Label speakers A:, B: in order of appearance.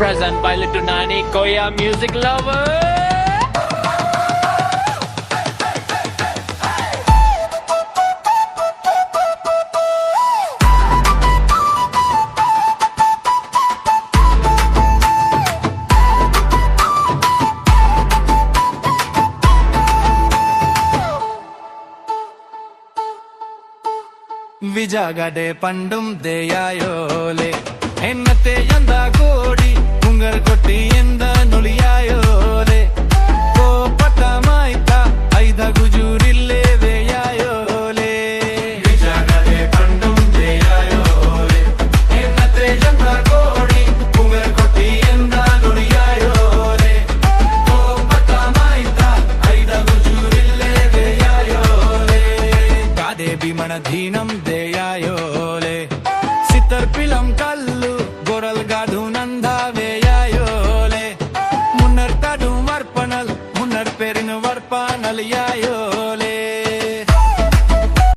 A: present by Little Nani Koya music lover.
B: വിജാഗടെ പണ്ടും ദയായോലെ എന്നത്തെ എന്താ കോടി മുങ്ങൽ കൊട്ടി എന്താ നൊളിയായോലെ കോപ്പട്ടമായിട്ട ഐദ ഗുജൂരില്ലേ വേയായോലെ വിജാഗടെ പണ്ടും ദയായോലെ എന്നത്തെ എന്താ കോടി മുങ്ങൽ കൊട്ടി എന്താ നൊളിയായോലെ കോപ്പട്ടമായിട്ട ഐദ ഗുജൂരില്ലേ വേയായോലെ കാദേ ഭീമണധീനം ദയായോലെ സിത്തർപ്പിലം കല്ലു ഗൊറൽ ഗാധു നന്ദാ വേയായോലെ മുന്നർ തടും വർപ്പണൽ മുന്നർ പെരിന് വർപ്പാനൽ യായോ